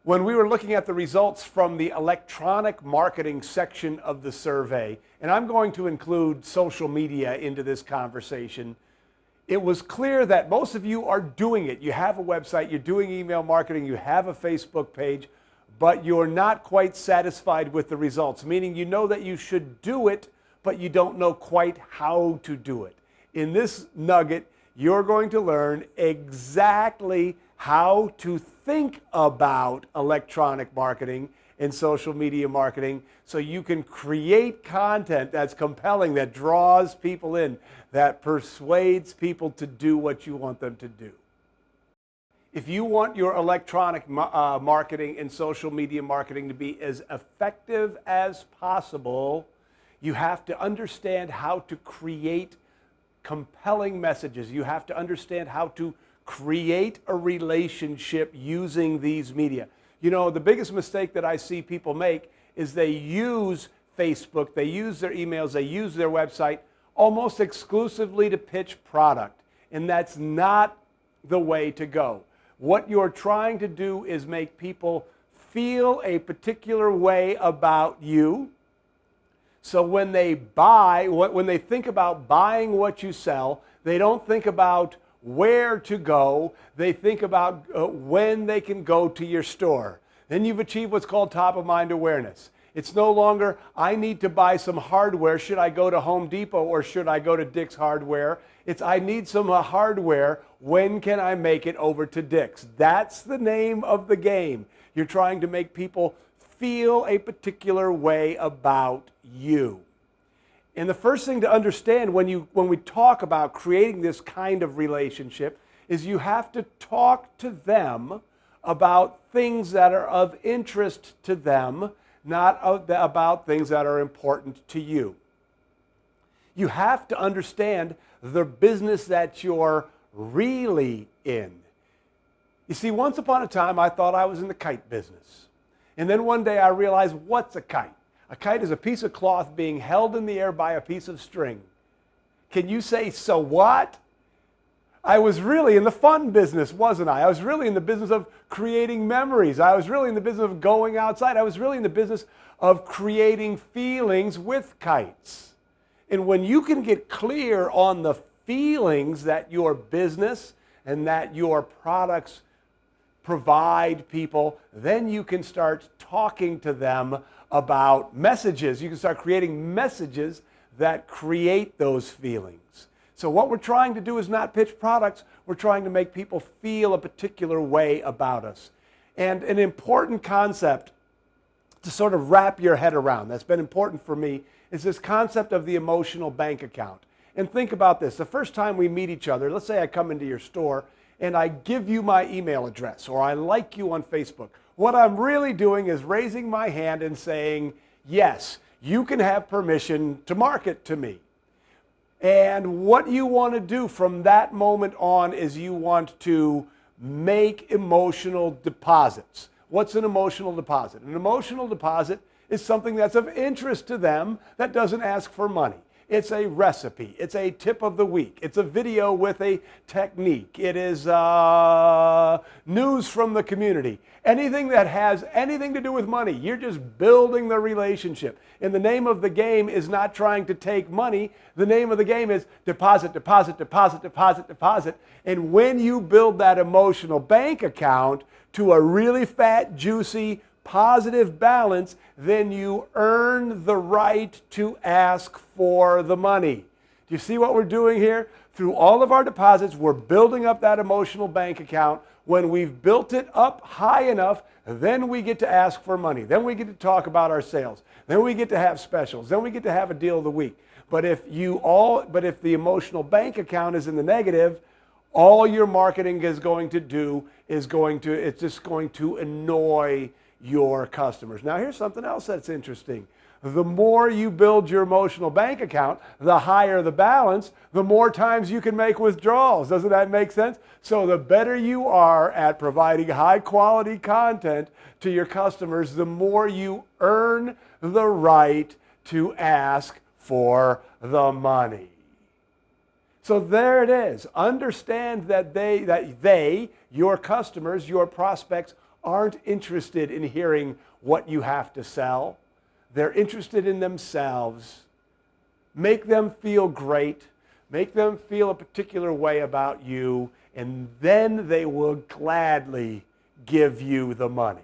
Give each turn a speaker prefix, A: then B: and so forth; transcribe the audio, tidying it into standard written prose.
A: When we were looking at the results from the electronic marketing section of the survey, and I'm going to include social media into this conversation, it was clear that most of you are doing it. You have a website, you're doing email marketing, you have a Facebook page, but you're not quite satisfied with the results, meaning you know that you should do it, but you don't know quite how to do it. In this nugget, you're going to learn exactly how to think about electronic marketing and social media marketing so you can create content that's compelling, that draws people in, that persuades people to do what you want them to do. If you want your electronic marketing and social media marketing to be as effective as possible, you have to understand how to create compelling messages. You have to understand how to create a relationship using these media. You know, the biggest mistake that I see people make is they use Facebook, they use their emails, they use their website almost exclusively to pitch product. And that's not the way to go. What you're trying to do is make people feel a particular way about you. So when they buy, when they think about buying what you sell, they don't think about where to go, they think about when they can go to your store. Then you've achieved what's called top of mind awareness. It's no longer, I need to buy some hardware. Should I go to Home Depot or should I go to Dick's Hardware? It's, I need some hardware. When can I make it over to Dick's? That's the name of the game. You're trying to make people feel a particular way about you. And the first thing to understand when we talk about creating this kind of relationship is you have to talk to them about things that are of interest to them, not about things that are important to you. You have to understand the business that you're really in. You see, once upon a time, I thought I was in the kite business. And then one day I realized, what's a kite? A kite is a piece of cloth being held in the air by a piece of string. Can you say, so what? I was really in the fun business, wasn't I? I was really in the business of creating memories. I was really in the business of going outside. I was really in the business of creating feelings with kites. And when you can get clear on the feelings that your business and that your products provide people, then you can start talking to them about messages. You can start creating messages that create those feelings. So what we're trying to do is not pitch products. We're trying to make people feel a particular way about us. And an important concept to sort of wrap your head around, that's been important for me, is this concept of the emotional bank account. And think about this. The first time we meet each other, let's say I come into your store and I give you my email address or I like you on Facebook. What I'm really doing is raising my hand and saying, yes, you can have permission to market to me. And what you want to do from that moment on is you want to make emotional deposits. What's an emotional deposit? An emotional deposit is something that's of interest to them that doesn't ask for money. It's a recipe. It's a tip of the week. It's a video with a technique. It is news from the community. Anything that has anything to do with money, you're just building the relationship. And the name of the game is not trying to take money. The name of the game is deposit, deposit, deposit, deposit, deposit. And when you build that emotional bank account to a really fat, juicy, positive balance, then you earn the right to ask for the money. Do you see what we're doing here? Through all of our deposits, we're building up that emotional bank account. When we've built it up high enough, then we get to ask for money. Then we get to talk about our sales. Then we get to have specials. Then we get to have a deal of the week. But if the emotional bank account is in the negative, all your marketing is going to do is it's just going to annoy your customers. Now here's something else that's interesting. The more you build your emotional bank account, the higher the balance, the more times you can make withdrawals. Doesn't that make sense? So the better you are at providing high quality content to your customers, the more you earn the right to ask for the money. So there it is. Understand that your customers, your prospects, aren't interested in hearing what you have to sell. They're interested in themselves. Make them feel great. Make them feel a particular way about you, and then they will gladly give you the money.